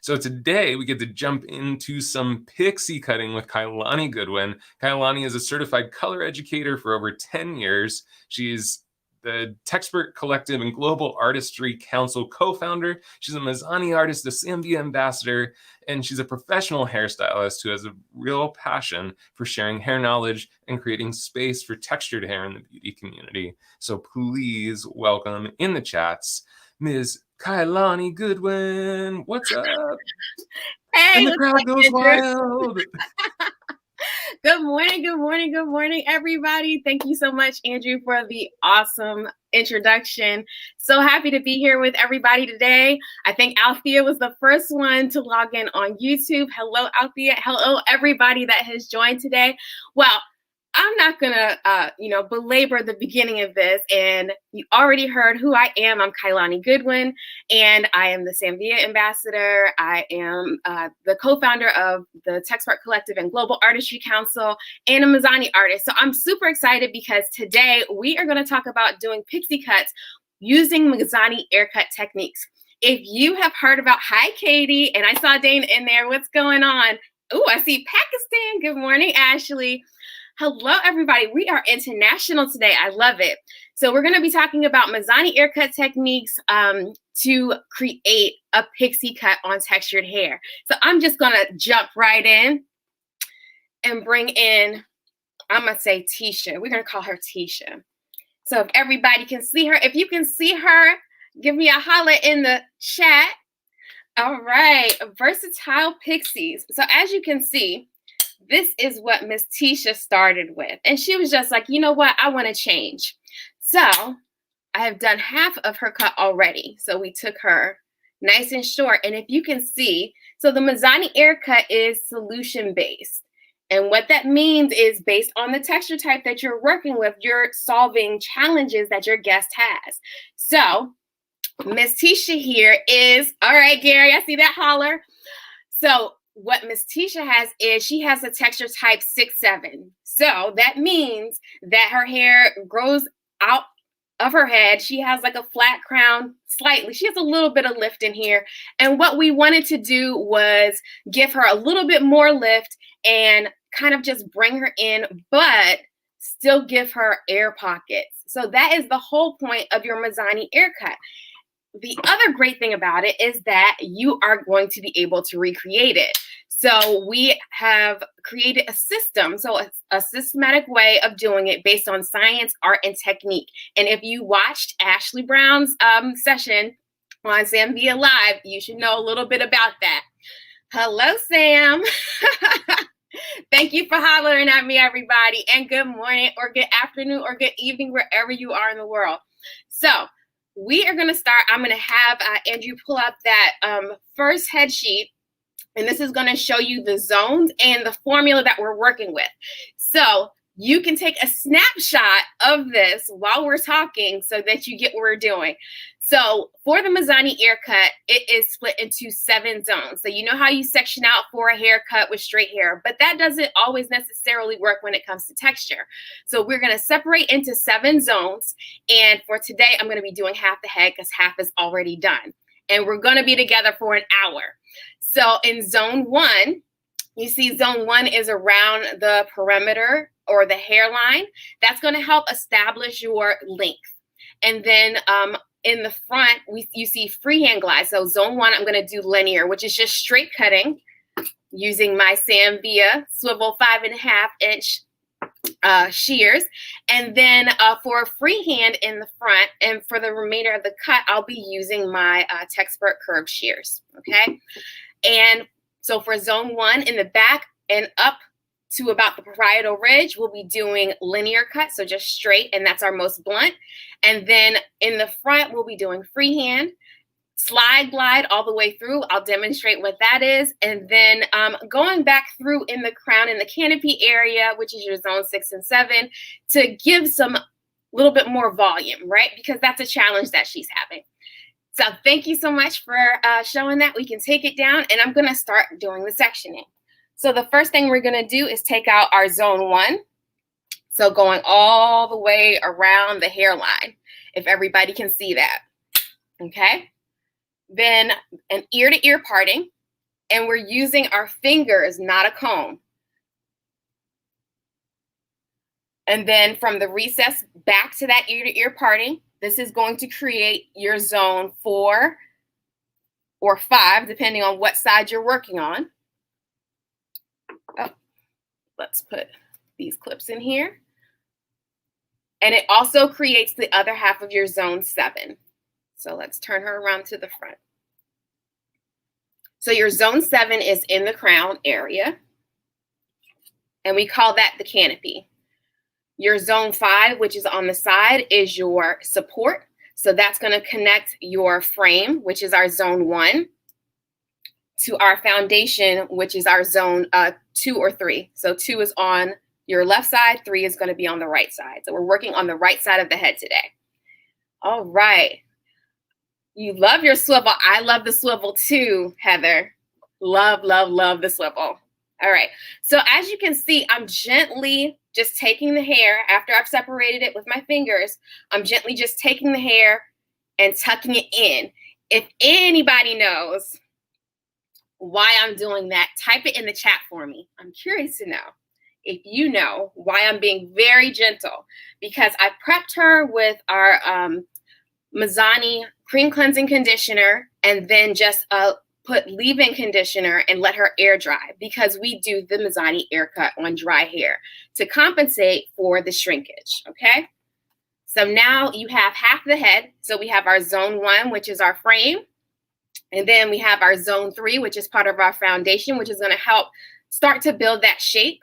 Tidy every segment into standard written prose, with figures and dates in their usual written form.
So today we get to jump into some pixie cutting with Kauilani Goodwyn. Kauilani is a certified color educator for over 10 years. She's the Texpert Collective and Global Artistry Council co-founder. She's a Mizani Artist, a Zambia ambassador, and she's a professional hairstylist who has a real passion for sharing hair knowledge and creating space for textured hair in the beauty community. So please welcome in the chats, Ms. Kauilani Goodwyn. What's up? Hey, and the crowd goes wild. Good morning, good morning, good morning, everybody. Thank you so much, Andrew, for the awesome introduction. So happy to be here with everybody today. I think Althea was the first one to log in on YouTube. Hello, Althea. Hello, everybody that has joined today. Well, I'm not gonna, belabor the beginning of this, and you already heard who I am. I'm Kauilani Goodwyn, and I am the Zambia ambassador. I am the co-founder of the Texpert Collective and Global Artistry Council, and a Mizani artist. So I'm super excited because today we are gonna talk about doing pixie cuts using Mizani Air Cut techniques. If you have heard about, hi, Katie, and I saw Dane in there. What's going on? Oh, I see Pakistan. Good morning, Ashley. Hello, everybody. We are international today. I love it. So we're going to be talking about Mizani Air Cut techniques to create a pixie cut on textured hair. So I'm just going to jump right in and bring in, I'm going to say Tisha. We're going to call her Tisha. So if everybody can see her, if you can see her, give me a holler in the chat. All right. Versatile pixies. So as you can see, this is what Miss Tisha started with. And she was just like, you know what? I want to change. So I have done half of her cut already. So we took her nice and short. And if you can see, so the Mizani Air Cut is solution based. And what that means is based on the texture type that you're working with, you're solving challenges that your guest has. So Miss Tisha here is, all right, Gary, I see that holler. So what Miss Tisha has is she has a texture type 6-7. So that means that her hair grows out of her head. She has like a flat crown slightly. She has a little bit of lift in here. And what we wanted to do was give her a little bit more lift and kind of just bring her in, but still give her air pockets. So that is the whole point of your Mizani Air Cut. The other great thing about it is that you are going to be able to recreate it. So we have created a system, so a systematic way of doing it based on science, art, and technique. And if you watched Ashley Brown's session on Zambia Live, you should know a little bit about that. Hello, Sam. Thank you for hollering at me, everybody. And good morning or good afternoon or good evening, wherever you are in the world. So we are going to start. I'm going to have Andrew pull up that first head sheet, and this is going to show you the zones and the formula that we're working with. So you can take a snapshot of this while we're talking so that you get what we're doing. So for the Mizani Air Cut, it is split into 7 zones. So you know how you section out for a haircut with straight hair, but that doesn't always necessarily work when it comes to texture. So we're going to separate into 7 zones. And for today, I'm going to be doing half the head because half is already done. And we're going to be together for an hour. So in zone 1, you see zone 1 is around the perimeter or the hairline. That's going to help establish your length. And then in the front, you see freehand glide. So zone 1, I'm going to do linear, which is just straight cutting using my Zambia swivel 5.5-inch shears. And then for a freehand in the front and for the remainder of the cut, I'll be using my Texpert curved shears. Okay. And so for zone 1 in the back and up to about the parietal ridge, we'll be doing linear cut, so just straight, and that's our most blunt. And then in the front, we'll be doing freehand, slide glide all the way through. I'll demonstrate what that is. And then going back through in the crown and the canopy area, which is your zone 6 and 7, to give some little bit more volume, right? Because that's a challenge that she's having. So thank you so much for showing that. We can take it down, and I'm going to start doing the sectioning. So the first thing we're going to do is take out our zone 1. So going all the way around the hairline, if everybody can see that. Okay. Then an ear to ear parting. and we're using our fingers, not a comb. And then from the recess back to that ear-to-ear parting, this is going to create your zone 4 or 5, depending on what side you're working on. Oh, let's put these clips in here. And it also creates the other half of your zone 7. So let's turn her around to the front. So your zone 7 is in the crown area, and we call that the canopy. Your zone 5, which is on the side, is your support. So that's going to connect your frame, which is our zone 1, to our foundation, which is our zone 2 or 3. So 2 is on your left side, 3 is going to be on the right side. So we're working on the right side of the head today. All right. You love your swivel. I love the swivel too, Heather. Love, love, love the swivel. All right. So as you can see, I'm gently just taking the hair after I've separated it with my fingers. I'm gently just taking the hair and tucking it in. If anybody knows why I'm doing that, type it in the chat for me. I'm curious to know if you know why I'm being very gentle, because I prepped her with our Mizani cream cleansing conditioner and then just put leave-in conditioner and let her air dry, because we do the Mizani Air Cut on dry hair to compensate for the shrinkage, okay? So now you have half the head. So we have our zone 1, which is our frame. And then we have our zone 3, which is part of our foundation, which is going to help start to build that shape.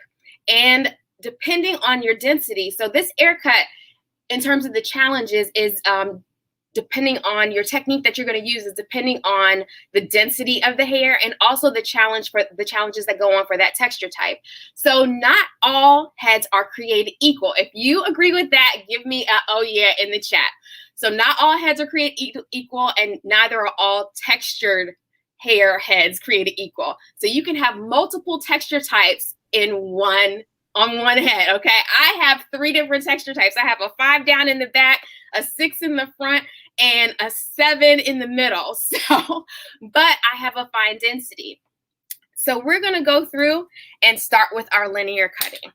And depending on your density, so this air cut, in terms of the challenges, is depending on your technique that you're going to use, is depending on the density of the hair and also the challenges that go on for that texture type. So not all heads are created equal. If you agree with that, give me a oh yeah in the chat. So not all heads are created equal, and neither are all textured hair heads created equal. So you can have multiple texture types on one head, okay? I have 3 different texture types. I have a 5 down in the back, a 6 in the front, and a 7 in the middle. So, but I have a fine density. So we're gonna go through and start with our linear cutting.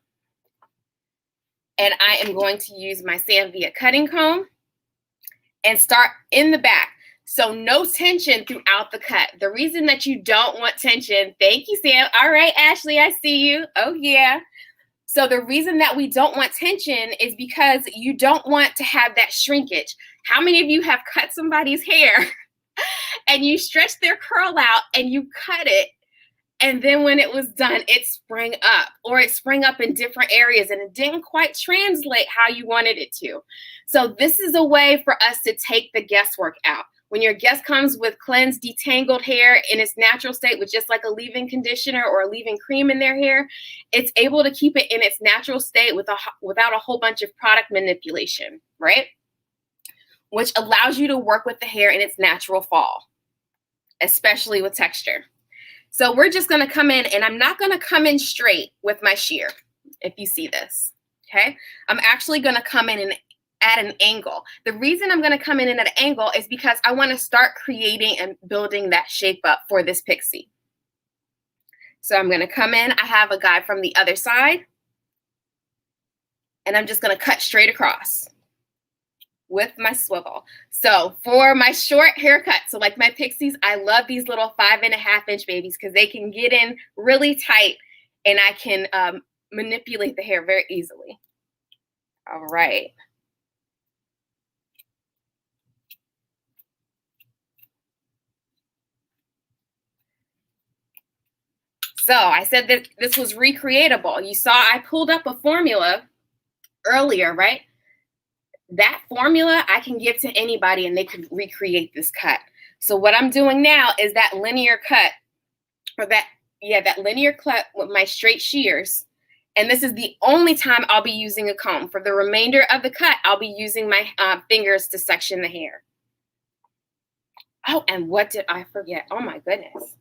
And I am going to use my Samvia cutting comb and start in the back. So no tension throughout the cut. The reason that you don't want tension, thank you, Sam. All right, Ashley, I see you. Oh yeah. So the reason that we don't want tension is because you don't want to have that shrinkage. How many of you have cut somebody's hair and you stretch their curl out and you cut it, and then when it was done, it sprang up, or it sprang up in different areas and it didn't quite translate how you wanted it to? So this is a way for us to take the guesswork out. When your guest comes with cleansed, detangled hair in its natural state with just like a leave-in conditioner or a leave-in cream in their hair, it's able to keep it in its natural state without a whole bunch of product manipulation, right? Which allows you to work with the hair in its natural fall, especially with texture. So we're just gonna come in, and I'm not gonna come in straight with my shear, if you see this, okay? I'm actually gonna come in and at an angle. The reason I'm gonna come in at an angle is because I wanna start creating and building that shape up for this pixie. So I'm gonna come in, I have a guide from the other side, and I'm just gonna cut straight across with my swivel. So for my short haircut, so like my pixies, I love these little 5.5-inch babies because they can get in really tight and I can manipulate the hair very easily. All right. So I said that this was recreatable. You saw I pulled up a formula earlier, right? That formula I can give to anybody and they could recreate this cut. So what I'm doing now is that linear cut, or that linear cut with my straight shears. And this is the only time I'll be using a comb. For the remainder of the cut, I'll be using my fingers to section the hair. Oh, and what did I forget? Oh my goodness.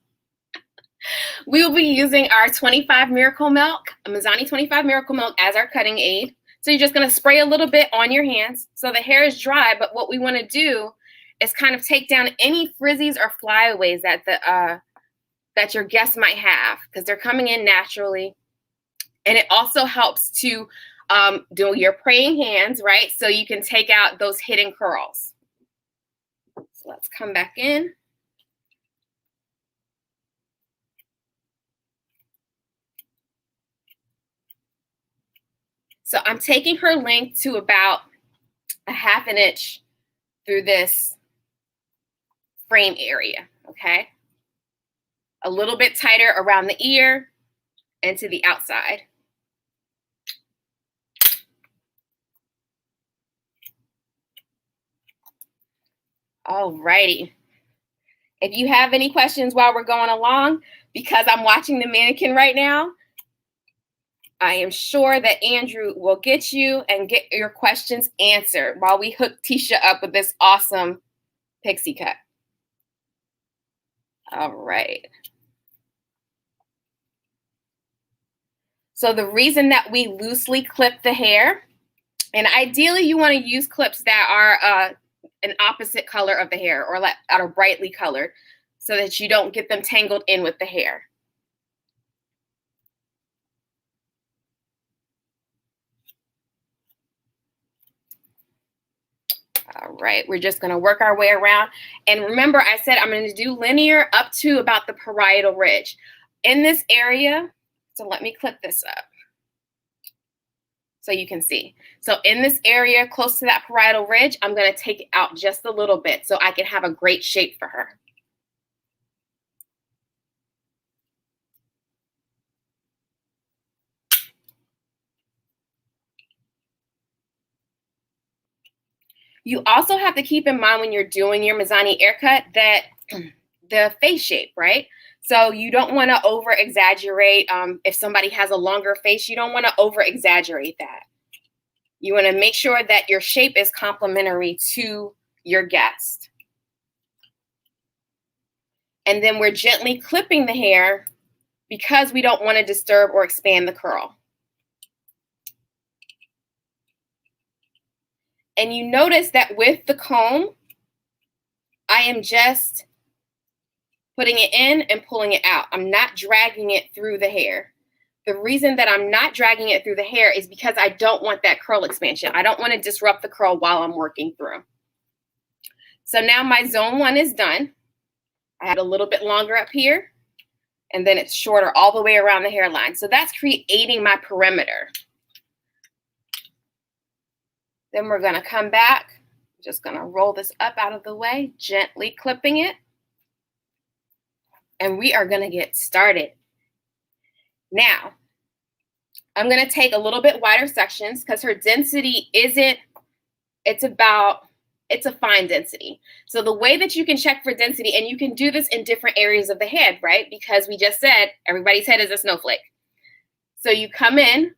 We will be using our 25 Miracle Milk, Mizani 25 Miracle Milk as our cutting aid. So you're just going to spray a little bit on your hands so the hair is dry, but what we want to do is kind of take down any frizzies or flyaways that that your guests might have because they're coming in naturally. And it also helps to do your praying hands, right? So you can take out those hidden curls. So let's come back in. So I'm taking her length to about a 1/2 inch through this frame area, okay? A little bit tighter around the ear and to the outside. All righty. If you have any questions while we're going along, because I'm watching the mannequin right now, I am sure that Andrew will get you and get your questions answered while we hook Tisha up with this awesome pixie cut. All right. So the reason that we loosely clip the hair, and ideally you want to use clips that are an opposite color of the hair or that are brightly colored so that you don't get them tangled in with the hair. All right, we're just going to work our way around. And remember, I said I'm going to do linear up to about the parietal ridge. In this area, so let me clip this up so you can see. So in this area close to that parietal ridge, I'm going to take it out just a little bit so I can have a great shape for her. You also have to keep in mind when you're doing your Mizani Air Cut that the face shape, right? So you don't want to over exaggerate. If somebody has a longer face, you don't want to over exaggerate that. You want to make sure that your shape is complementary to your guest. And then we're gently clipping the hair because we don't want to disturb or expand the curl. And you notice that with the comb, I am just putting it in and pulling it out. I'm not dragging it through the hair. The reason that I'm not dragging it through the hair is because I don't want that curl expansion. I don't want to disrupt the curl while I'm working through. So now my zone 1 is done. I had a little bit longer up here, and then it's shorter all the way around the hairline. So that's creating my perimeter. Then we're going to come back. Just going to roll this up out of the way, gently clipping it. And we are going to get started. Now, I'm going to take a little bit wider sections because her density isn't, it's a fine density. So the way that you can check for density, and you can do this in different areas of the head, right? Because we just said everybody's head is a snowflake. So you come in.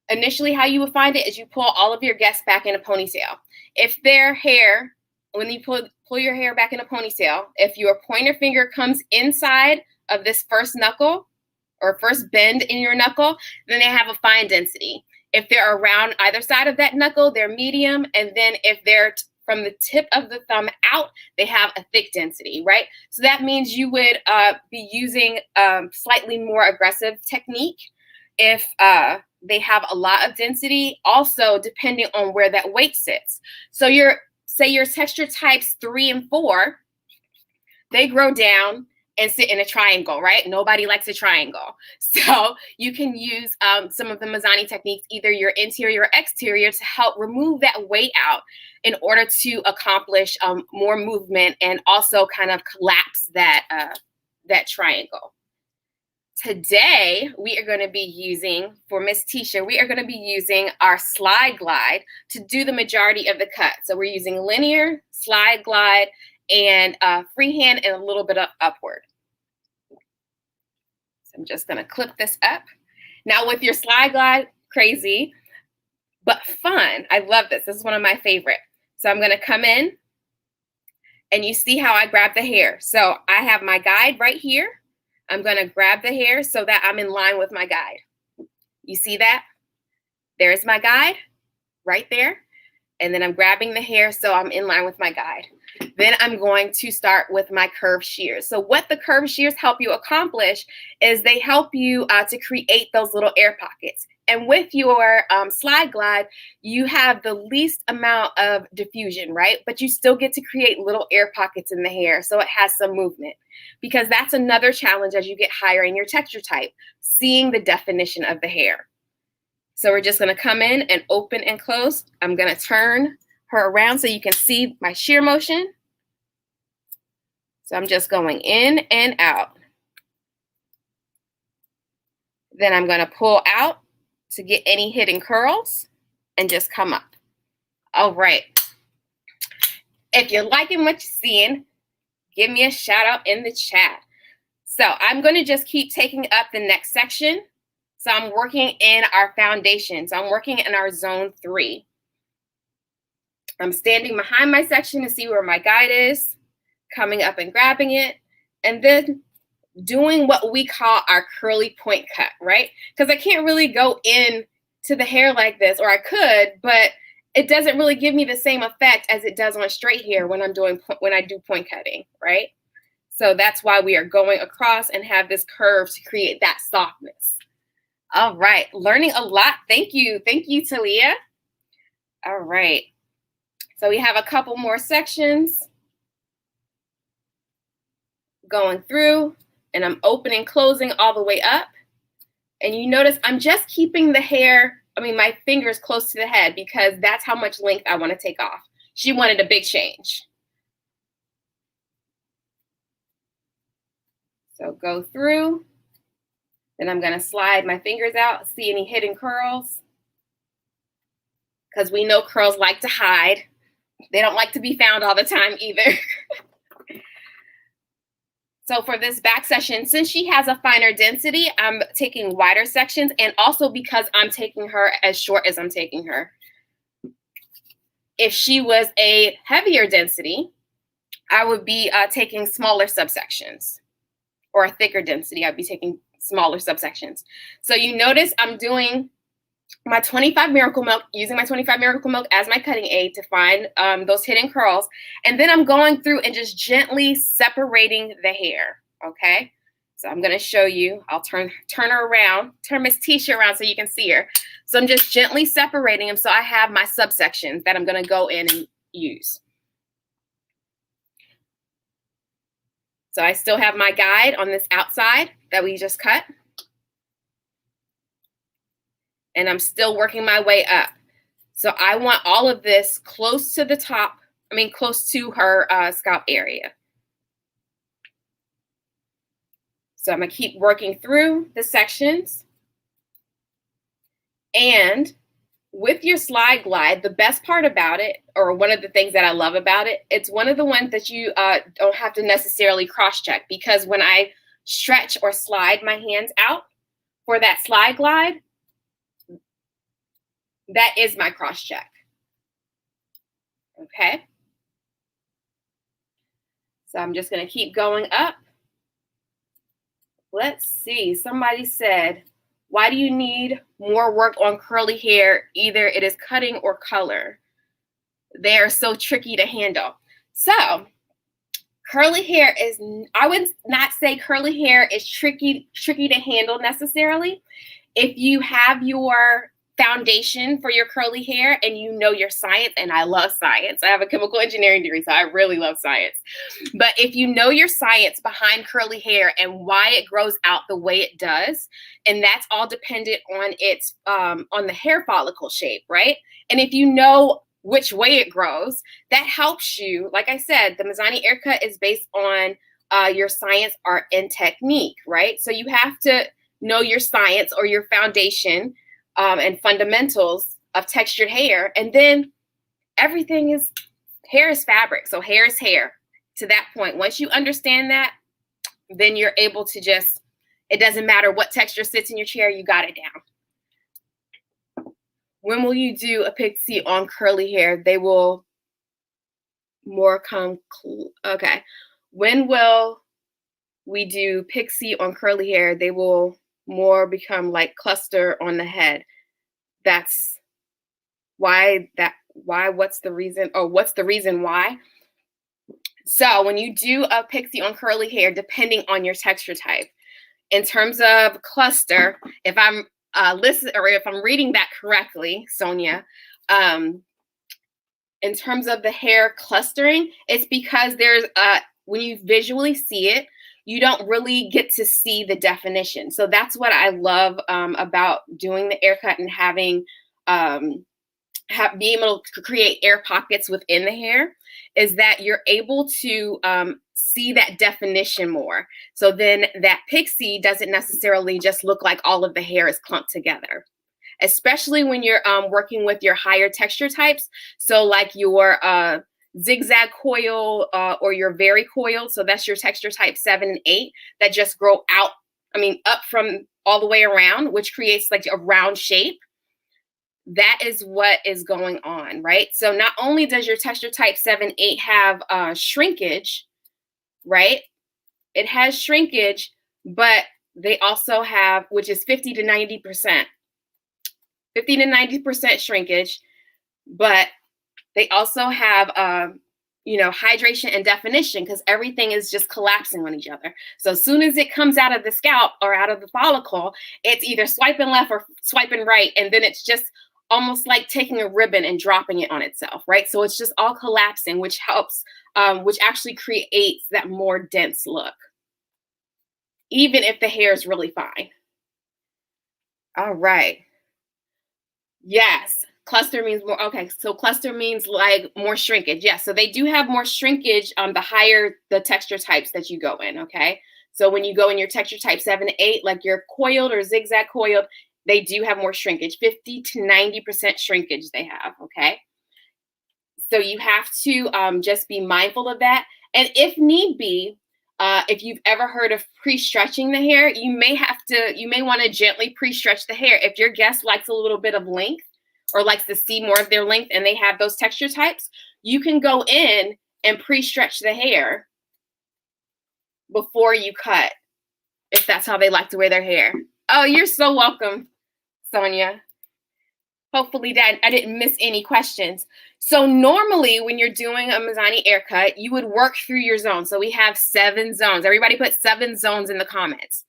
Initially, how you would find it is you pull all of your guests back in a ponytail. If their hair, when you pull your hair back in a ponytail, if your pointer finger comes inside of this first knuckle or first bend in your knuckle, then they have a fine density. If they're around either side of that knuckle, they're medium. And then if they're from the tip of the thumb out, they have a thick density, right? So that means you would be using slightly more aggressive technique if they have a lot of density, also depending on where that weight sits. So say your texture types 3 and 4, they grow down and sit in a triangle, right? Nobody likes a triangle. So you can use some of the Mizani techniques, either your interior or exterior, to help remove that weight out in order to accomplish more movement and also kind of collapse that triangle. Today, we are going to be using, for Miss Tisha, we are going to be using our slide glide to do the majority of the cut. So we're using linear, slide glide, and freehand and a little bit of upward. So I'm just going to clip this up. Now with your slide glide, crazy, but fun. I love this. This is one of my favorite. So I'm going to come in, and you see how I grab the hair. So I have my guide right here. I'm going to grab the hair so that I'm in line with my guide. You see that? There's my guide right there. And then I'm grabbing the hair so I'm in line with my guide. Then I'm going to start with my curved shears. So what the curved shears help you accomplish is they help you to create those little air pockets. And with your slide glide, you have the least amount of diffusion, right? But you still get to create little air pockets in the hair so it has some movement. Because that's another challenge as you get higher in your texture type, seeing the definition of the hair. So we're just gonna come in and open and close. I'm gonna turn her around so you can see my shear motion. So I'm just going in and out. Then I'm gonna pull out to get any hidden curls and just come up. All right. If you're liking what you're seeing, give me a shout out in the chat. So I'm gonna just keep taking up the next section. So I'm working in our foundation. So I'm working in our zone 3. I'm standing behind my section to see where my guide is, coming up and grabbing it, and then doing what we call our curly point cut, right? Because I can't really go in to the hair like this, or I could, but it doesn't really give me the same effect as it does on straight hair when I do point cutting, right? So that's why we are going across and have this curve to create that softness. All right, learning a lot. Thank you, Talia. All right, so we have a couple more sections going through, and I'm opening, closing all the way up. And you notice I'm just keeping the hair, my fingers close to the head because that's how much length I want to take off. She wanted a big change. So go through, then I'm gonna slide my fingers out, see any hidden curls, because we know curls like to hide. They don't like to be found all the time either. So for this back section, since she has a finer density, I'm taking wider sections, and also because I'm taking her as short as I'm taking her. If she was a heavier density, I would be taking smaller subsections, or a thicker density, I'd be taking smaller subsections. So you notice I'm doing my 25 Miracle Milk, using my 25 Miracle Milk as my cutting aid to find those hidden curls. And then I'm going through and just gently separating the hair, okay? So I'm gonna show you, I'll turn her around, turn Miss Tisha around so you can see her. So I'm just gently separating them so I have my subsections that I'm gonna go in and use. So I still have my guide on this outside that we just cut. And I'm still working my way up. So I want all of this close to the top, close to her scalp area. So I'm gonna keep working through the sections. And with your slide glide, the best part about it, or one of the things that I love about it, it's one of the ones that you don't have to necessarily cross-check, because when I stretch or slide my hands out for that slide glide, that is my cross-check, okay? So I'm just gonna keep going up. Let's see, somebody said, why do you need more work on curly hair? Either it is cutting or color. They are so tricky to handle. So curly hair is, I would not say curly hair is tricky to handle necessarily. If you have your foundation for your curly hair and you know your science, and I love science. I have a chemical engineering degree, so I really love science. But if you know your science behind curly hair and why it grows out the way it does, and that's all dependent on its on the hair follicle shape, right? And if you know which way it grows, that helps you. Like I said, the Mizani Air Cut is based on your science, art, and technique, right? So you have to know your science or your foundation and fundamentals of textured hair. And then everything is, hair is fabric. So hair is hair to that point. Once you understand that, then you're able to just, it doesn't matter what texture sits in your chair, you got it down. When will you do a pixie on curly hair? They will more come, okay. When will we do pixie on curly hair? They will more become like cluster on the head. That's why why, what's the reason, or what's the reason why? So when you do a pixie on curly hair, depending on your texture type, in terms of cluster, if I'm if I'm reading that correctly, Sonia, in terms of the hair clustering, it's because there's when you visually see it, you don't really get to see the definition. So that's what I love about doing the air cut and having being able to create air pockets within the hair, is that you're able to see that definition more. So then that pixie doesn't necessarily just look like all of the hair is clumped together, especially when you're working with your higher texture types. So like your zigzag coil or your very coil. So that's your texture type 7 and 8 that just grow out, up from all the way around, which creates like a round shape. That is what is going on, right? So not only does your texture type 7, 8 have shrinkage, right? It has shrinkage, but they also have, which is 50 to 90%. 50 to 90% shrinkage, but they also have, hydration and definition, because everything is just collapsing on each other. So as soon as it comes out of the scalp or out of the follicle, it's either swiping left or swiping right, and then it's just almost like taking a ribbon and dropping it on itself, right? So it's just all collapsing, which helps, which actually creates that more dense look, even if the hair is really fine. All right. Yes, cluster means more. Okay, so cluster means like more shrinkage. Yes, so they do have more shrinkage the higher the texture types that you go in, okay? So when you go in your texture type 7 to 8, like your coiled or zigzag coiled, they do have more shrinkage, 50 to 90% shrinkage they have, okay? So you have to just be mindful of that. And if need be, if you've ever heard of pre-stretching the hair, you may want to gently pre-stretch the hair. If your guest likes a little bit of length or likes to see more of their length and they have those texture types, you can go in and pre-stretch the hair before you cut, if that's how they like to wear their hair. Oh, you're so welcome, Sonia. Hopefully that I didn't miss any questions. So normally when you're doing a Mizani Air Cut, you would work through your zones. So we have 7 zones. Everybody put 7 zones in the comments.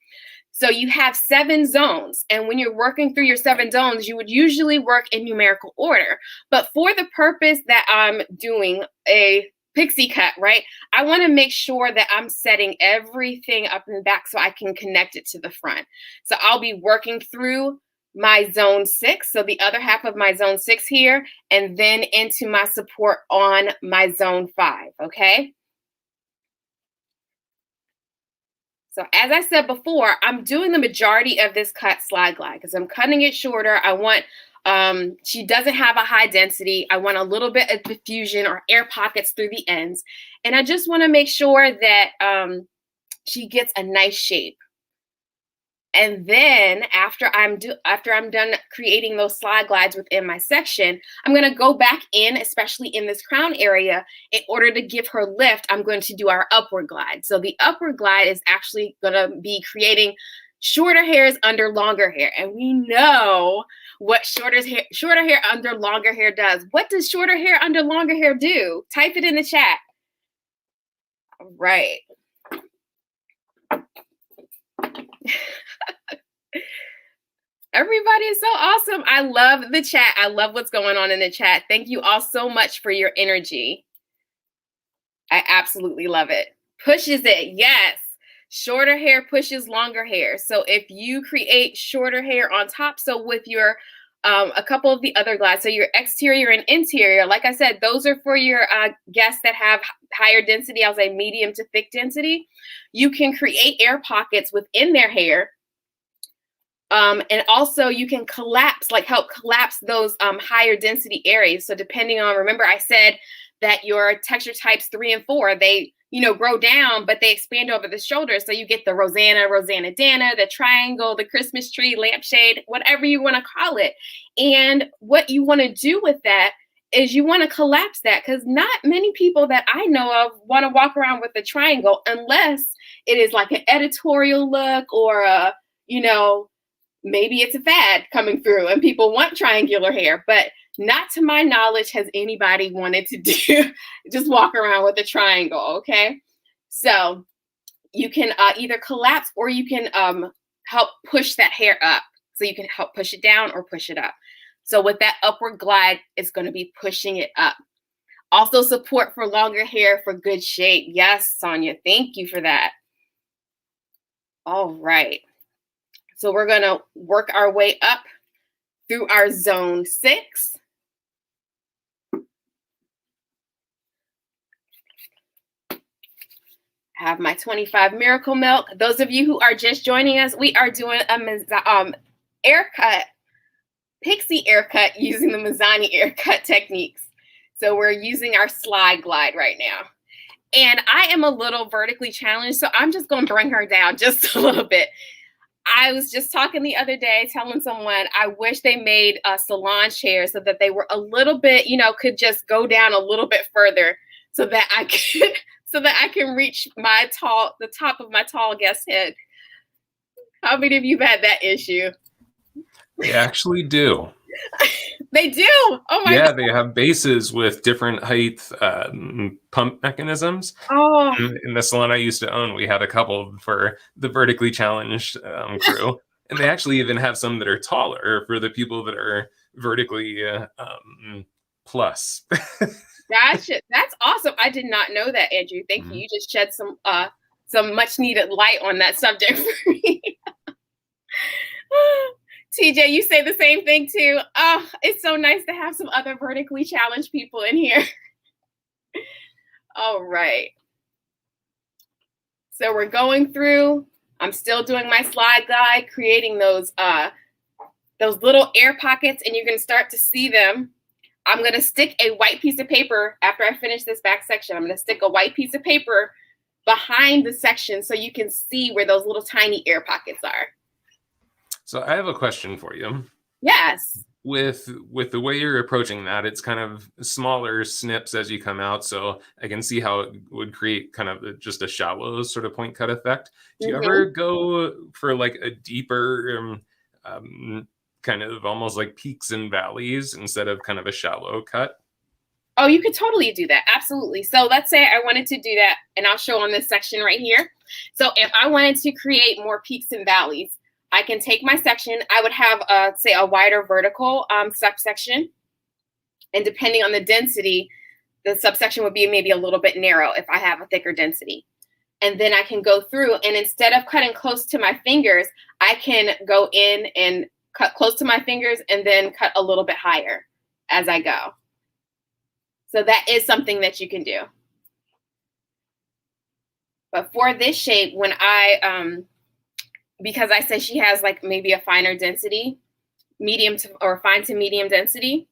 So you have 7 zones. And when you're working through your 7 zones, you would usually work in numerical order. But for the purpose that I'm doing a pixie cut, right, I want to make sure that I'm setting everything up in the back so I can connect it to the front. So I'll be working through my zone 6, so the other half of my zone 6 here, and then into my support on my zone 5, okay? So as I said before, I'm doing the majority of this cut slide glide because I'm cutting it shorter. I want, she doesn't have a high density. I want a little bit of diffusion or air pockets through the ends. And I just want to make sure that she gets a nice shape. And then after I'm done creating those slide glides within my section, I'm going to go back in, especially in this crown area, in order to give her lift. I'm going to do our upward glide. So the upward glide is actually going to be creating shorter hairs under longer hair. And we know what shorter hair under longer hair does. What does shorter hair under longer hair do? Type it in the chat. All right. Everybody is so awesome. I love the chat. I love what's going on in the chat. Thank you all so much for your energy. I absolutely love it. Pushes it. Yes. Shorter hair pushes longer hair. So if you create shorter hair on top, so with your a couple of the other glides, so your exterior and interior, like I said, those are for your guests that have higher density. I'll say medium to thick density. You can create air pockets within their hair. And also you can collapse, like help collapse those higher density areas. So depending on, remember I said that your texture types 3 and 4, they, grow down, but they expand over the shoulders. So you get the Rosanna Dana, the triangle, the Christmas tree, lampshade, whatever you want to call it. And what you want to do with that is you want to collapse that, because not many people that I know of want to walk around with a triangle unless it is like an editorial look or a, maybe it's a fad coming through and people want triangular hair, but Not to my knowledge has anybody wanted to do just walk around with a triangle, okay? So you can either collapse or you can help push that hair up. So you can help push it down or push it up. So with that upward glide, it's going to be pushing it up. Also support for longer hair for good shape. Yes, Sonia, thank you for that. All right. So we're going to work our way up through our zone 6. I have my 25 Miracle Milk. Those of you who are just joining us, we are doing a Air Cut, Pixie Air Cut using the Mizani Air Cut techniques. So we're using our slide glide right now. And I am a little vertically challenged, so I'm just going to bring her down just a little bit. I was just talking the other day, telling someone I wish they made salon chairs so that they were a little bit, you know, could just go down a little bit further so that I could, so that I can reach the top of my tall guest head. How many of you have had that issue? They actually do. They do. Oh my God. They have bases with different height pump mechanisms. Oh. In the salon I used to own, we had a couple for the vertically challenged crew. And they actually even have some that are taller for the people that are vertically plus. Gotcha. That's awesome. I did not know that, Andrew. Thank you. You just shed some much needed light on that subject for me. TJ, you say the same thing too. Oh, it's so nice to have some other vertically challenged people in here. All right. So we're going through. I'm still doing my slide glide, creating those little air pockets, and you're going to start to see them. I'm going to stick a white piece of paper after I finish this back section. I'm going to stick a white piece of paper behind the section so you can see where those little tiny air pockets are. So I have a question for you. Yes. With the way you're approaching that, it's kind of smaller snips as you come out. So I can see how it would create kind of just a shallow sort of point cut effect. Do you ever go for like a deeper kind of almost like peaks and valleys instead of kind of a shallow cut? Oh, you could totally do that. Absolutely. So let's say I wanted to do that, and I'll show on this section right here. So if I wanted to create more peaks and valleys, I can take my section. I would have, say, a wider vertical subsection. And depending on the density, the subsection would be maybe a little bit narrow if I have a thicker density. And then I can go through, and instead of cutting close to my fingers, I can go in and cut close to my fingers and then cut a little bit higher as I go. So that is something that you can do. But for this shape, when because I said she has like maybe a finer density, medium to or fine to medium density,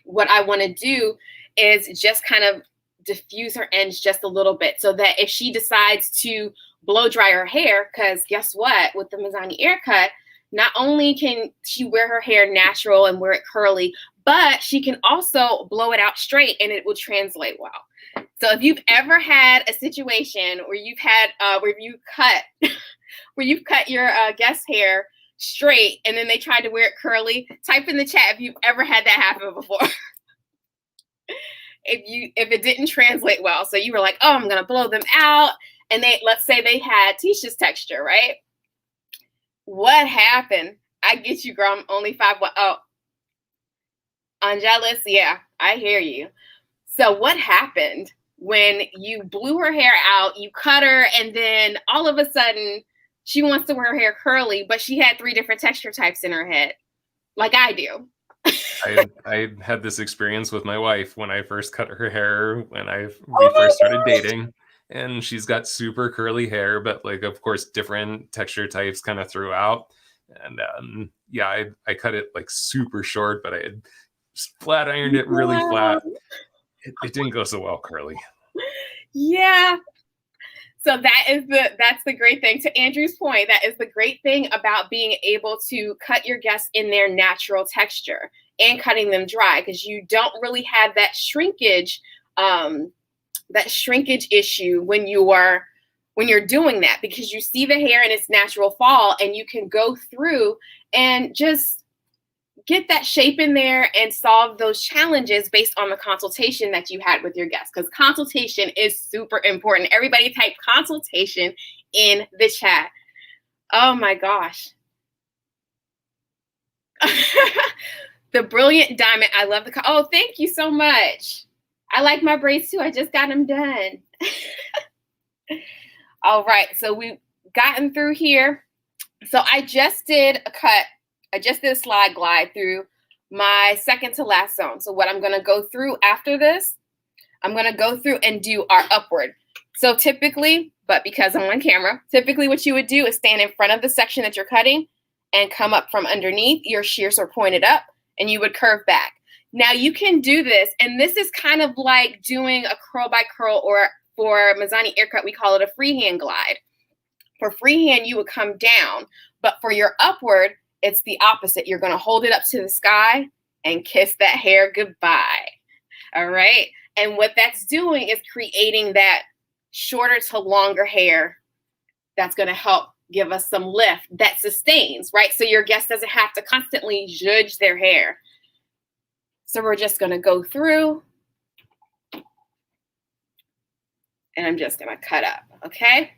what I want to do is just kind of diffuse her ends just a little bit so that if she decides to blow dry her hair, because guess what, with the Mizani Air Cut, not only can she wear her hair natural and wear it curly, but she can also blow it out straight and it will translate well. So if you've ever had a situation where you've had where you've cut your guest hair straight and then they tried to wear it curly, type in the chat if you've ever had that happen before. If it didn't translate well, so you were like, oh, I'm gonna blow them out, and let's say they had Tisha's texture, right? What happened? I get you, girl. I'm only 5'1". Oh, Angelus, yeah, I hear you. So what happened when you blew her hair out, you cut her, and then all of a sudden she wants to wear her hair curly, but she had 3 different texture types in her head, like I do. I had this experience with my wife when I first cut her hair when we first started dating, and she's got super curly hair, but like of course different texture types kind of throughout. And yeah, I cut it like super short, but I had flat ironed it really flat. It didn't go so well curly. Yeah. So that's the great thing. To Andrew's point, that is the great thing about being able to cut your guests in their natural texture and cutting them dry, because you don't really have that shrinkage issue when you're doing that, because you see the hair in its natural fall and you can go through and just get that shape in there and solve those challenges based on the consultation that you had with your guests, because consultation is super important. Everybody type consultation in the chat. Oh my gosh. The brilliant diamond. I love the, oh, thank you so much. I like my braids too. I just got them done. All right, so we've gotten through here. So I just did a cut. I just did a slide glide through my second to last zone. So what I'm going to go through after this, I'm going to go through and do our upward. So typically, but because I'm on camera, typically what you would do is stand in front of the section that you're cutting and come up from underneath. Your shears are pointed up and you would curve back. Now you can do this, and this is kind of like doing a curl by curl, or for Mizani Air Cut, we call it a freehand glide. For freehand, you would come down, but for your upward, it's the opposite. You're going to hold it up to the sky and kiss that hair goodbye. All right. And what that's doing is creating that shorter to longer hair that's going to help give us some lift that sustains, right? So your guest doesn't have to constantly zhuzh their hair. So we're just going to go through, and I'm just going to cut up, okay?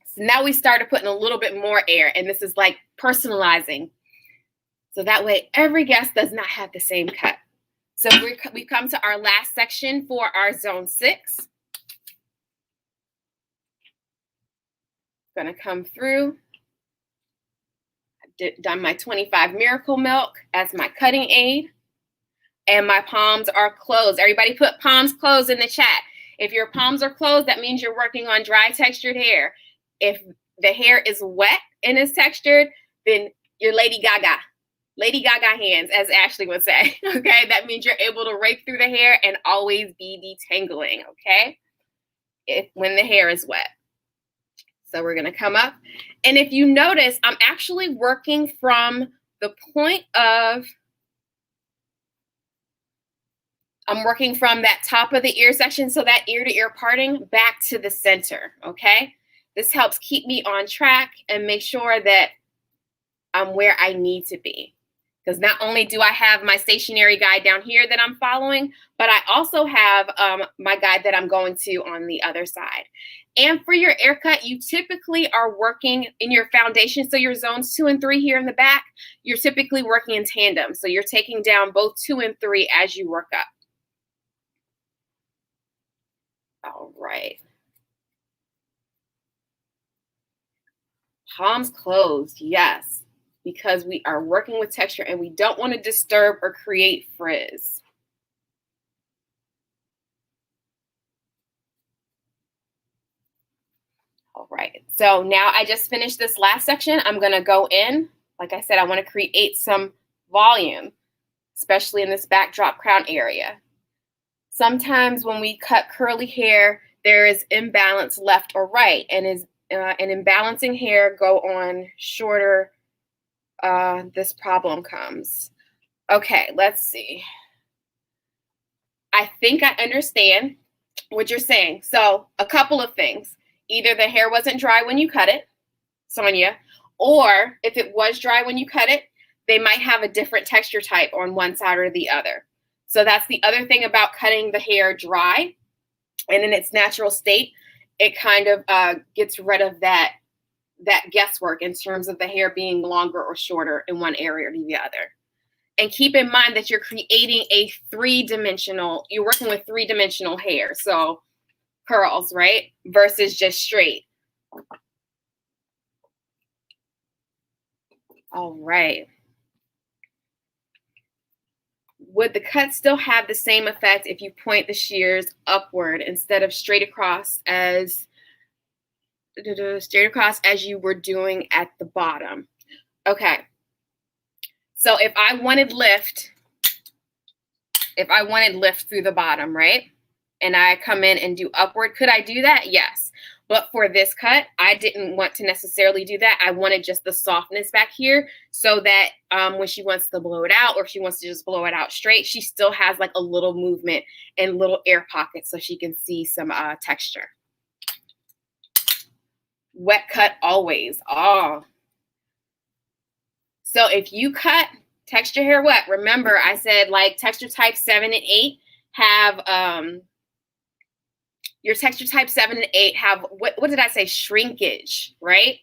So now we started putting a little bit more air, and this is like personalizing. So that way every guest does not have the same cut. So we come to our last section for our zone 6. Gonna come through. I've done my 25 Miracle Milk as my cutting aid, and my palms are closed. Everybody put palms closed in the chat. If your palms are closed, that means you're working on dry textured hair. If the hair is wet and is textured, then you're Lady Gaga. Lady Gaga hands, as Ashley would say, okay? That means you're able to rake through the hair and always be detangling, okay? When the hair is wet. So we're gonna come up. And if you notice, I'm actually working from the point of, I'm working from that top of the ear section, so that ear to ear parting back to the center, okay? This helps keep me on track and make sure that I'm where I need to be. Because not only do I have my stationary guide down here that I'm following, but I also have my guide that I'm going to on the other side. And for your air cut, you typically are working in your foundation. So your zones 2 and 3 here in the back, you're typically working in tandem. So you're taking down both 2 and 3 as you work up. All right. Palms closed, yes, because we are working with texture and we don't want to disturb or create frizz. All right, so now I just finished this last section. I'm gonna go in. Like I said, I want to create some volume, especially in this backdrop crown area. Sometimes when we cut curly hair, there is imbalance left or right, and imbalancing hair go on shorter, this problem comes. Okay, let's see. I think I understand what you're saying. So a couple of things. Either the hair wasn't dry when you cut it, Sonia, or if it was dry when you cut it, they might have a different texture type on one side or the other. So that's the other thing about cutting the hair dry and in its natural state. It kind of gets rid of that guesswork in terms of the hair being longer or shorter in one area or the other. And keep in mind that you're creating a you're working with 3-dimensional hair. So curls, right? Versus just straight. All right. Would the cut still have the same effect if you point the shears upward instead of straight across as you were doing at the bottom? Okay. So if I wanted lift through the bottom, right? And I come in and do upward, could I do that? Yes. But for this cut, I didn't want to necessarily do that. I wanted just the softness back here so that when she wants to blow it out, or if she wants to just blow it out straight, she still has like a little movement and little air pockets so she can see some texture. Wet cut always. Oh. So if you cut Texture hair wet. Remember, I said like texture type 7 and 8 have your texture type 7 and 8 have what did I say? Shrinkage, right?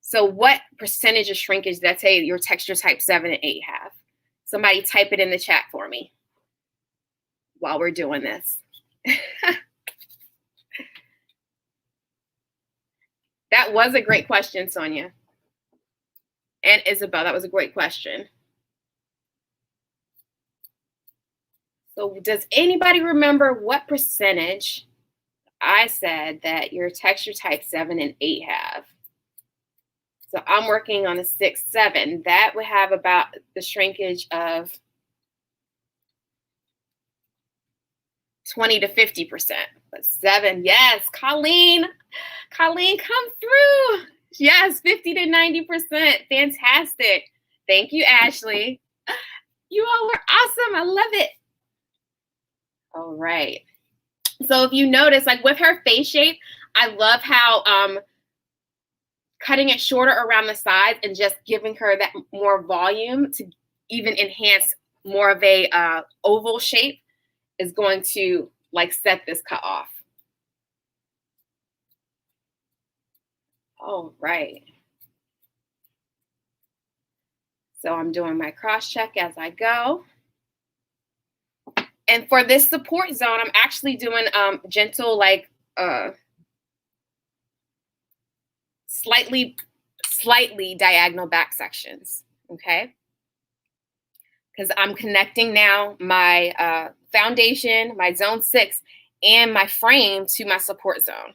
So what percentage of shrinkage did I say your texture type 7 and 8 have? Somebody type it in the chat for me while we're doing this. That was a great question, Sonia. And Isabel, that was a great question. So does anybody remember what percentage I said that your texture type 7 and 8 have? So I'm working on a 6, 7. That would have about the shrinkage of 20 to 50%. But 7, yes, Colleen, come through. Yes, 50 to 90%. Fantastic. Thank you, Ashley. You all were awesome. I love it. All right. So if you notice, like with her face shape, I love how cutting it shorter around the sides and just giving her that more volume to even enhance more of a oval shape is going to like set this cut off. All right. So I'm doing my cross check as I go. And for this support zone, I'm actually doing gentle, like slightly diagonal back sections, okay? Because I'm connecting now my foundation, my zone 6, and my frame to my support zone.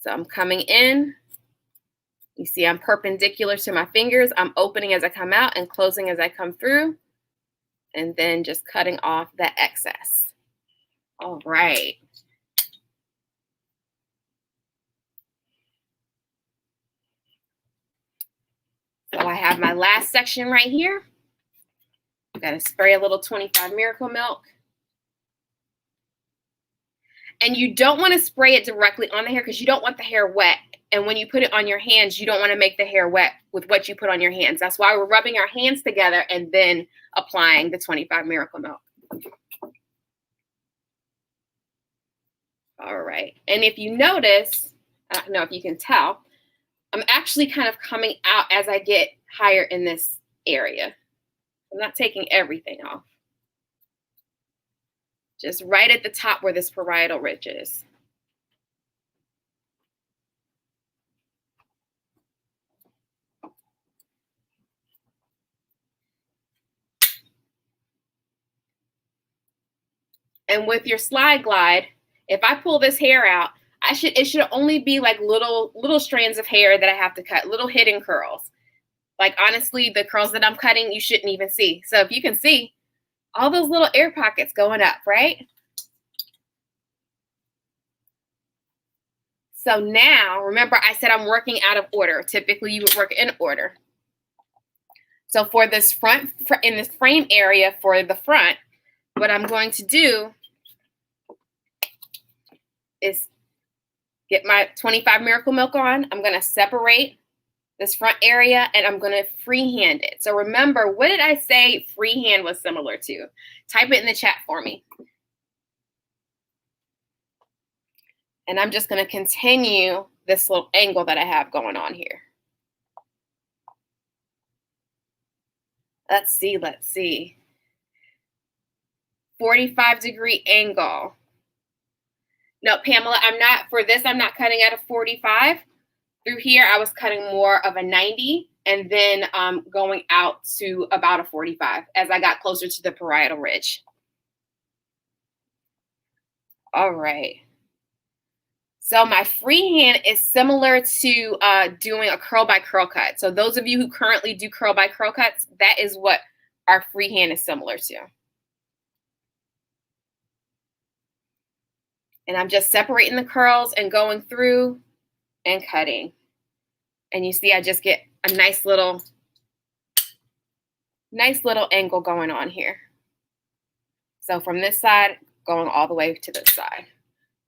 So I'm coming in. You see I'm perpendicular to my fingers. I'm opening as I come out and closing as I come through. And then just cutting off that excess. All right. So I have my last section right here. I'm going to spray a little 25 Miracle Milk. And you don't want to spray it directly on the hair because you don't want the hair wet. And when you put it on your hands, you don't want to make the hair wet with what you put on your hands. That's why we're rubbing our hands together and then applying the 25 Miracle Milk. All right. And if you notice, I don't know if you can tell, I'm actually kind of coming out as I get higher in this area. I'm not taking everything off. Just right at the top where this parietal ridge is. And with your slide glide, if I pull this hair out, it should only be like little strands of hair that I have to cut, little hidden curls. Like honestly, the curls that I'm cutting, you shouldn't even see. So if you can see, all those little air pockets going up, right? So now, remember I said I'm working out of order. Typically you would work in order. So for this in this frame area for the front, what I'm going to do is get my 25 Miracle Milk on. I'm going to separate this front area and I'm going to freehand it. So remember, what did I say freehand was similar to? Type it in the chat for me. And I'm just going to continue this little angle that I have going on here. Let's see. 45-degree angle. No, Pamela, I'm not cutting at a 45. Through here, I was cutting more of a 90 and then going out to about a 45 as I got closer to the parietal ridge. All right. So my freehand is similar to doing a curl by curl cut. So those of you who currently do curl by curl cuts, that is what our freehand is similar to. And I'm just separating the curls and going through and cutting. And you see, I just get a nice little angle going on here. So from this side, going all the way to this side.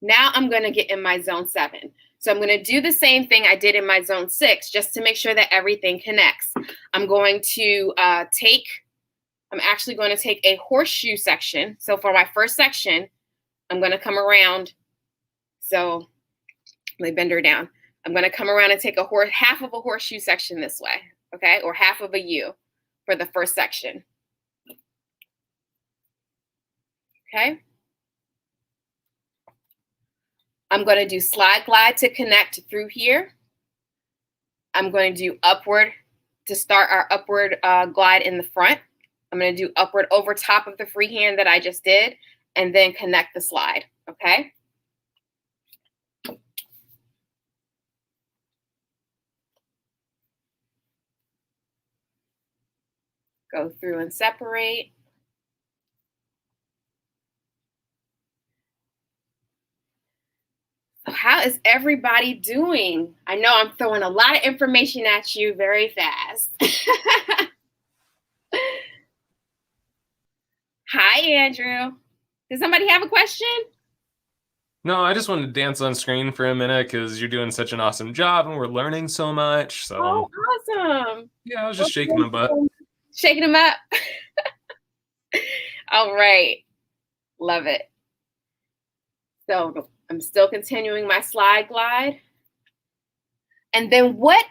Now I'm going to get in my zone 7. So I'm going to do the same thing I did in my zone 6 just to make sure that everything connects. I'm actually going to take a horseshoe section. So for my first section, I'm going to come around. So let me bend her down. I'm going to come around and take half of a horseshoe section this way, okay? Or half of a U for the first section. Okay? I'm going to do slide glide to connect through here. I'm going to do upward to start our upward glide in the front. I'm going to do upward over top of the freehand that I just did, and then connect the slide, okay? Go through and separate. So how is everybody doing? I know I'm throwing a lot of information at you very fast. Hi, Andrew. Does somebody have a question? No, I just wanted to dance on screen for a minute because you're doing such an awesome job and we're learning so much. So, oh, awesome. Yeah, I was just shaking my butt. Shaking them up. All right. Love it. So I'm still continuing my slide glide. And then what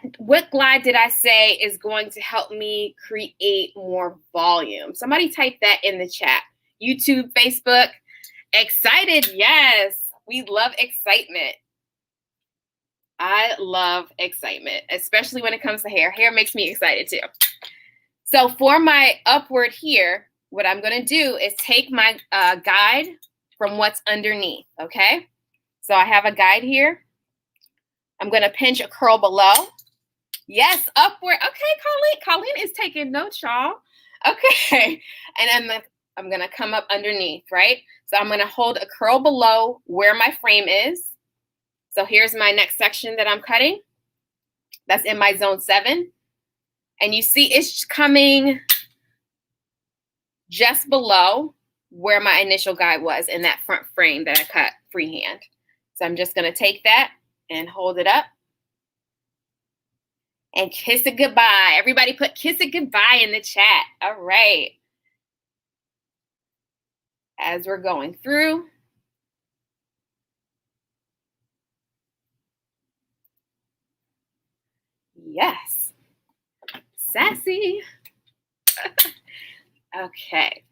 glide did I say is going to help me create more volume? Somebody type that in the chat. YouTube, Facebook. Excited, yes. We love excitement. I love excitement, especially when it comes to hair. Hair makes me excited too. So for my upward here, what I'm going to do is take my guide from what's underneath, okay? So I have a guide here. I'm going to pinch a curl below. Yes, upward. Okay, Colleen is taking notes, y'all. Okay, and then I'm going to come up underneath, right? So I'm going to hold a curl below where my frame is. So here's my next section that I'm cutting. That's in my zone 7. And you see it's coming just below where my initial guide was in that front frame that I cut freehand. So I'm just going to take that and hold it up and kiss it goodbye. Everybody put kiss it goodbye in the chat. All right. As we're going through. Yes. Sassy. Okay.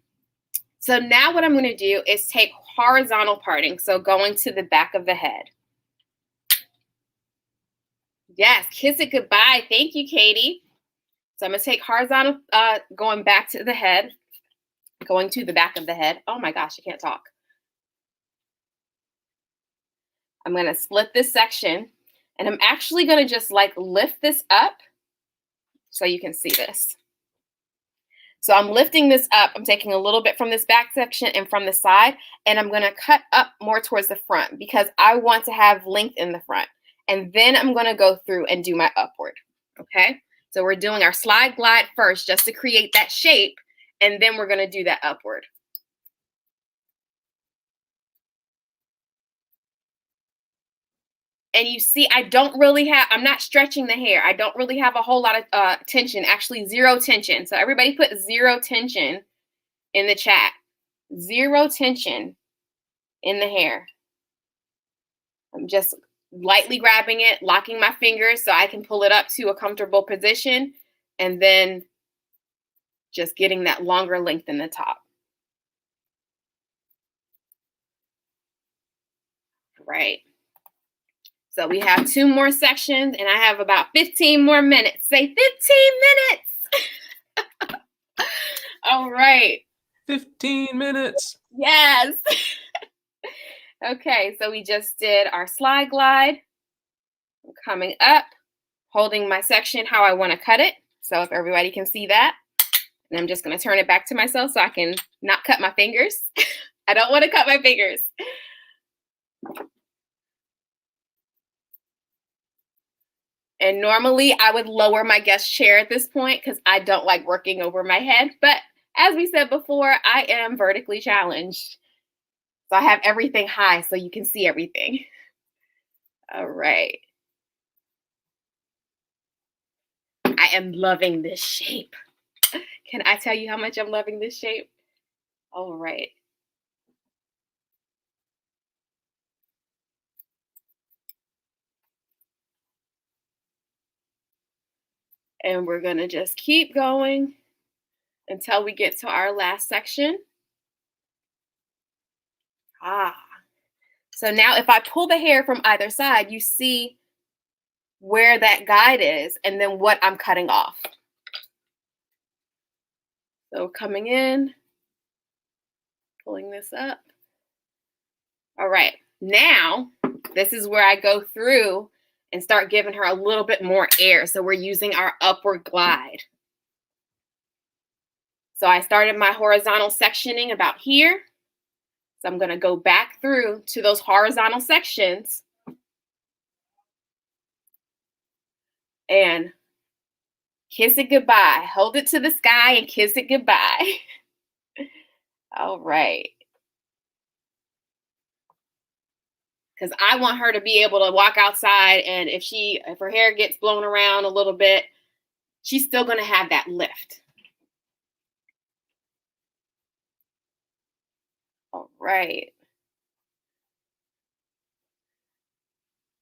So now what I'm going to do is take horizontal parting. So going to the back of the head. Yes, kiss it goodbye. Thank you, Katie. So I'm going to take horizontal, going back to the head, going to the back of the head. Oh my gosh, I can't talk. I'm going to split this section, and I'm actually going to just like lift this up so you can see this. So I'm lifting this up. I'm taking a little bit from this back section and from the side, and I'm going to cut up more towards the front because I want to have length in the front. And then I'm going to go through and do my upward. Okay. So we're doing our slide glide first just to create that shape. And then we're going to do that upward. And you see, I'm not stretching the hair. I don't really have a whole lot of tension, actually 0 tension. So everybody put 0 tension in the chat. 0 tension in the hair. I'm just lightly grabbing it, locking my fingers so I can pull it up to a comfortable position, and then just getting that longer length in the top. Right. So we have 2 more sections, and I have about 15 more minutes. Say 15 minutes. All right. 15 minutes. Yes. Okay, so we just did our slide glide. I'm coming up, holding my section how I want to cut it. So if everybody can see that. And I'm just going to turn it back to myself so I can not cut my fingers. I don't want to cut my fingers. And normally I would lower my guest chair at this point because I don't like working over my head. But as we said before, I am vertically challenged. So I have everything high so you can see everything. All right. I am loving this shape. Can I tell you how much I'm loving this shape? All right. And we're going to just keep going until we get to our last section. So now if I pull the hair from either side, you see where that guide is and then what I'm cutting off. So coming in, pulling this up. All right, now this is where I go through and start giving her a little bit more air. So we're using our upward glide. So I started my horizontal sectioning about here. So I'm going to go back through to those horizontal sections and kiss it goodbye. Hold it to the sky and kiss it goodbye. All right. Because I want her to be able to walk outside, and if her hair gets blown around a little bit, she's still going to have that lift. All right.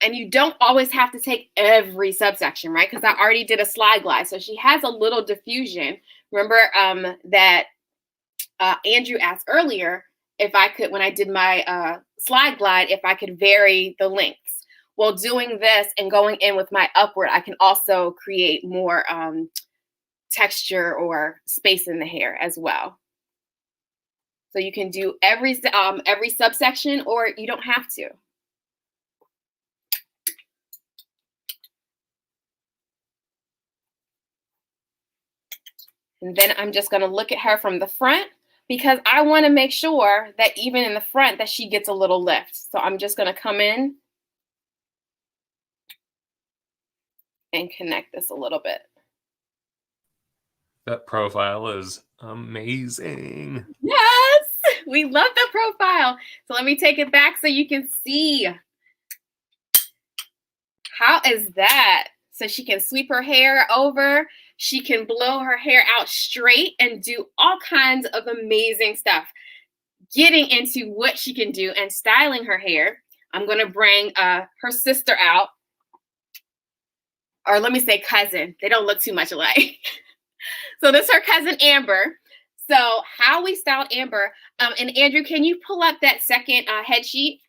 And you don't always have to take every subsection, right? Because I already did a slide glide. So she has a little diffusion. Remember that Andrew asked earlier if I could, when I did my slide glide, if I could vary the lengths. Well, doing this and going in with my upward, I can also create more texture or space in the hair as well. So you can do every subsection, or you don't have to. And then I'm just going to look at her from the front, because I want to make sure that even in the front that she gets a little lift. So I'm just going to come in and connect this a little bit. That profile is amazing. Yes, we love the profile. So let me take it back so you can see. How is that? So she can sweep her hair over. She can blow her hair out straight and do all kinds of amazing stuff. Getting into what she can do and styling her hair, I'm going to bring her sister out. Or let me say cousin. They don't look too much alike. So this is her cousin Amber. So how we styled Amber, and Andrew, can you pull up that second head sheet?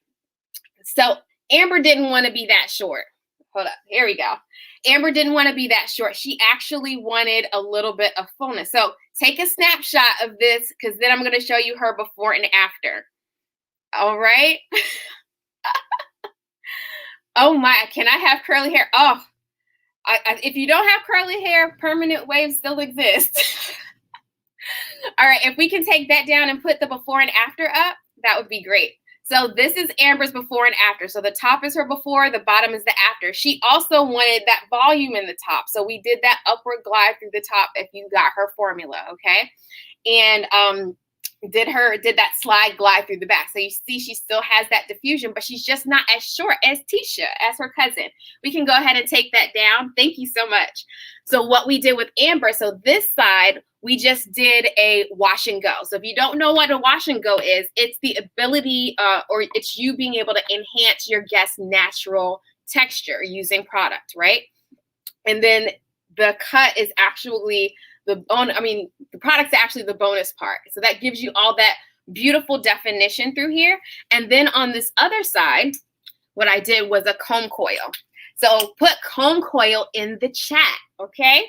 So Amber didn't want to be that short. Hold up, here we go. Amber didn't want to be that short. She actually wanted a little bit of fullness. So take a snapshot of this, because then I'm going to show you her before and after. All right. Oh my, can I have curly hair? Oh, if you don't have curly hair, permanent waves still exist. All right, if we can take that down and put the before and after up, that would be great. So this is Amber's before and after. So the top is her before, the bottom is the after. She also wanted that volume in the top. So we did that upward glide through the top if you got her formula, okay? And did that slide glide through the back. So you see she still has that diffusion, but she's just not as short as Tisha, as her cousin. We can go ahead and take that down. Thank you so much. So what we did with Amber, so this side, we just did a wash and go. So if you don't know what a wash and go is, it's the ability or it's you being able to enhance your guest's natural texture using product, right? And then the cut is actually the product's actually the bonus part. So that gives you all that beautiful definition through here. And then on this other side, what I did was a comb coil. So put comb coil in the chat, okay?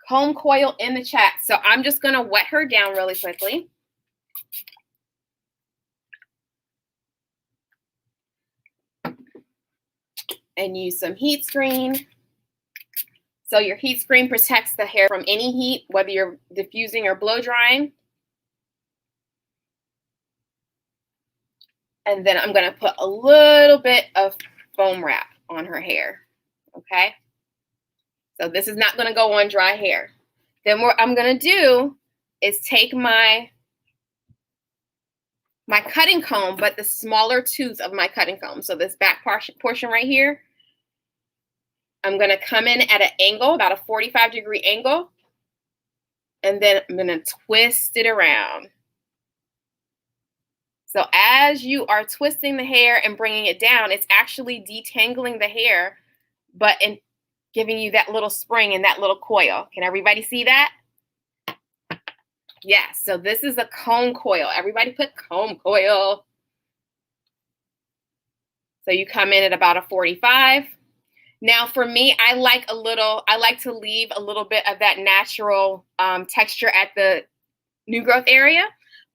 Comb coil in the chat. So I'm just going to wet her down really quickly. And use some heat screen. So your heat screen protects the hair from any heat, whether you're diffusing or blow drying. And then I'm going to put a little bit of foam wrap on her hair, okay? So this is not going to go on dry hair. Then what I'm going to do is take my my cutting comb, but the smaller tooth of my cutting comb. So this back portion right here, I'm going to come in at an angle, about a 45-degree angle, and then I'm going to twist it around. So as you are twisting the hair and bringing it down, it's actually detangling the hair, but in giving you that little spring and that little coil. Can everybody see that? Yes, so this is a comb coil. Everybody put comb coil. So you come in at about a 45. Now for me, I like to leave a little bit of that natural texture at the new growth area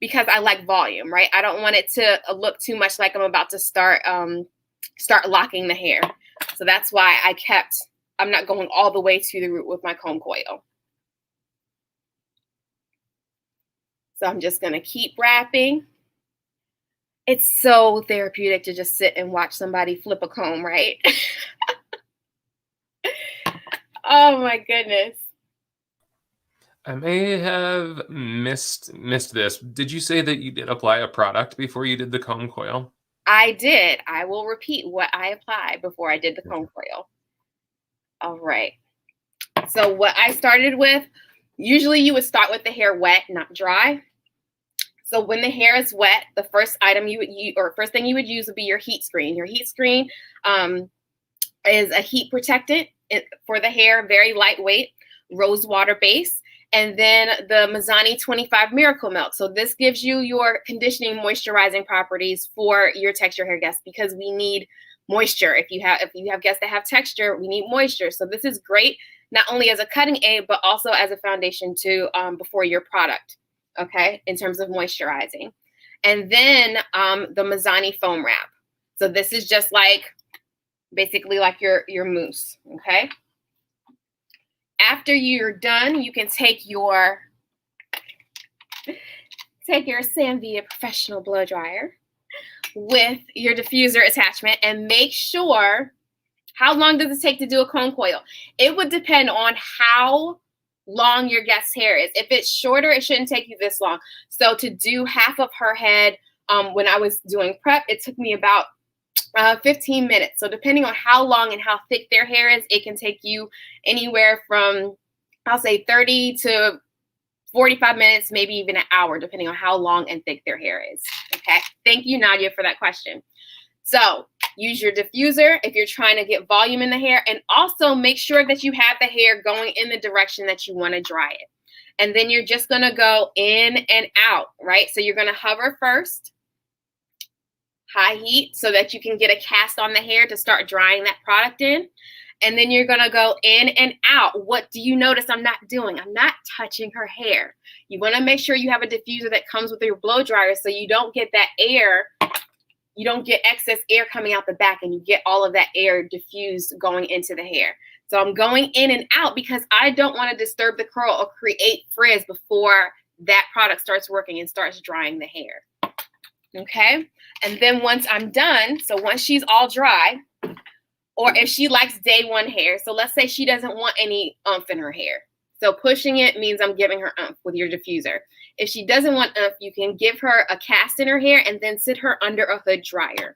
because I like volume, right? I don't want it to look too much like I'm about to start locking the hair. So that's why I'm not going all the way to the root with my comb coil. So I'm just gonna keep wrapping. It's so therapeutic to just sit and watch somebody flip a comb, right? Oh my goodness. I may have missed this. Did you say that you did apply a product before you did the comb coil? I did. I will repeat what I applied before I did the comb coil. All right. So what I started with, usually you would start with the hair wet, not dry. So when the hair is wet, the first item you would use, or first thing you would use would be your heat screen. Your heat screen is a heat protectant for the hair, very lightweight, rose water base. And then the Mizani 25 Miracle Milk. So this gives you your conditioning, moisturizing properties for your texture hair guests because we need moisture. If you have guests that have texture, we need moisture. So this is great, not only as a cutting aid, but also as a foundation to before your product, okay, in terms of moisturizing. And then the Mizani foam wrap. So this is just basically like your mousse, okay? After you're done, you can take your Sanvia professional blow dryer with your diffuser attachment and make sure, how long does it take to do a comb coil? It would depend on how long your guest's hair is. If it's shorter, it shouldn't take you this long. So to do half of her head, when I was doing prep, it took me about 15 minutes. So depending on how long and how thick their hair is, it can take you anywhere from, I'll say 30 to 45 minutes, maybe even an hour, depending on how long and thick their hair is. Okay. Thank you, Nadia, for that question. So use your diffuser if you're trying to get volume in the hair, and also make sure that you have the hair going in the direction that you want to dry it. And then you're just going to go in and out, right? So you're going to hover first, high heat, so that you can get a cast on the hair to start drying that product in. And then you're going to go in and out. What do you notice I'm not doing? I'm not touching her hair. You want to make sure you have a diffuser that comes with your blow dryer so you don't get that air, you don't get excess air coming out the back, and you get all of that air diffused going into the hair. So I'm going in and out because I don't want to disturb the curl or create frizz before that product starts working and starts drying the hair. Okay, and then once I'm done, so once she's all dry, or if she likes day one hair, so let's say she doesn't want any oomph in her hair. So pushing it means I'm giving her oomph with your diffuser. If she doesn't want oomph, you can give her a cast in her hair and then sit her under a hood dryer.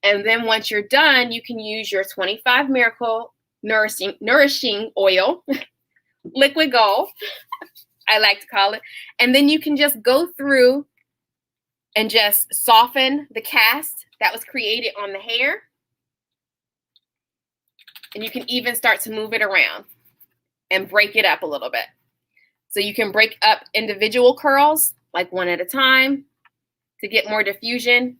And then once you're done, you can use your 25 Miracle Nourishing Oil, liquid gold, I like to call it. And then you can just go through and just soften the cast that was created on the hair. And you can even start to move it around and break it up a little bit. So you can break up individual curls, like one at a time, to get more diffusion.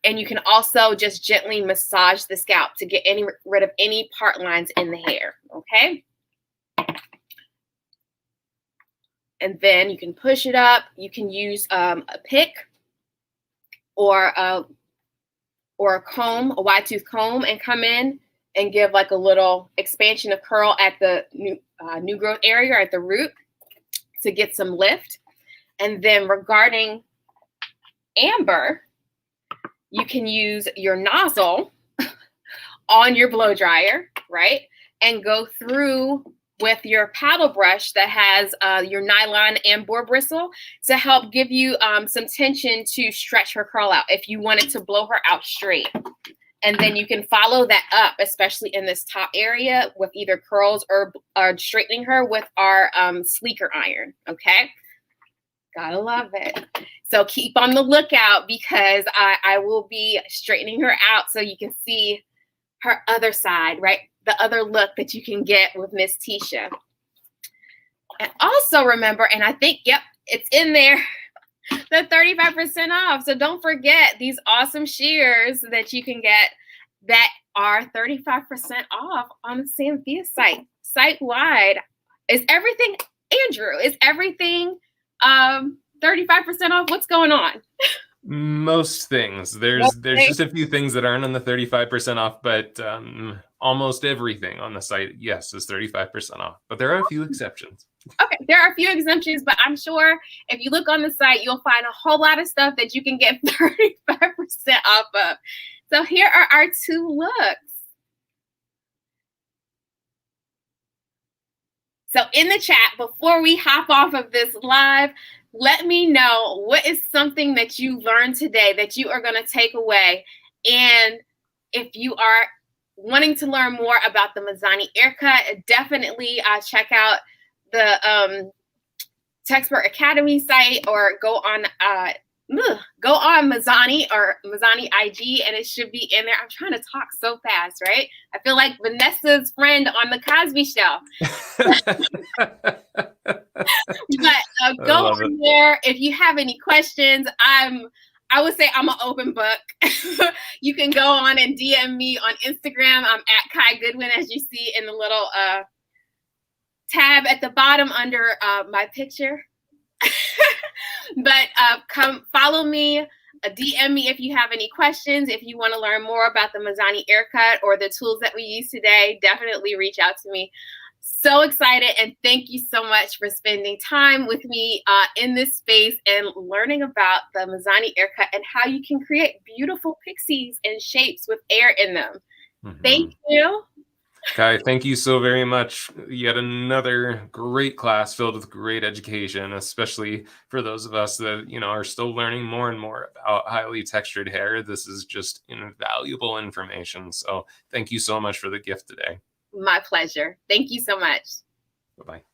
And you can also just gently massage the scalp to get rid of any part lines in the hair, okay? And then you can push it up. You can use a pick or a comb, a wide tooth comb, and come in and give like a little expansion of curl at the new growth area or at the root to get some lift. And then regarding amber, you can use your nozzle on your blow dryer, right? And go through with your paddle brush that has your nylon and boar bristle to help give you some tension to stretch her curl out if you wanted to blow her out straight. And then you can follow that up, especially in this top area, with either curls or straightening her with our sleeker iron, okay? Gotta love it. So keep on the lookout because I will be straightening her out so you can see her other side, right? The other look that you can get with Miss Tisha. And also remember, and I think, yep, it's in there, the 35% off. So don't forget these awesome shears that you can get that are 35% off on the Samphia site-wide. Is everything, Andrew, is everything 35% off? What's going on? Most things. There's just a few things that aren't on the 35% off, but almost everything on the site, yes, is 35% off. But there are a few exceptions. Okay, there are a few exemptions, but I'm sure if you look on the site, you'll find a whole lot of stuff that you can get 35% off of. So here are our two looks. So in the chat, before we hop off of this live, let me know what is something that you learned today that you are going to take away. And if you are wanting to learn more about the Mizani Air Cut, definitely check out the Texpert Academy site or go on Mizani or Mizani IG, and it should be in there. I'm trying to talk so fast, right? I feel like Vanessa's friend on the Cosby Show. But go on there if you have any questions. I would say I'm an open book. You can go on and DM me on Instagram. I'm at Kai Goodwyn, as you see in the little tab at the bottom under my picture. But come follow me, DM me if you have any questions. If you want to learn more about the Mizani Air Cut or the tools that we use today, definitely reach out to me. So excited, and thank you so much for spending time with me in this space and learning about the Mizani Air Cut and how you can create beautiful pixies and shapes with air in them. Thank you. Kai, thank you so very much. Yet another great class filled with great education, especially for those of us that, are still learning more and more about highly textured hair. This is just invaluable information. So thank you so much for the gift today. My pleasure. Thank you so much. Bye-bye.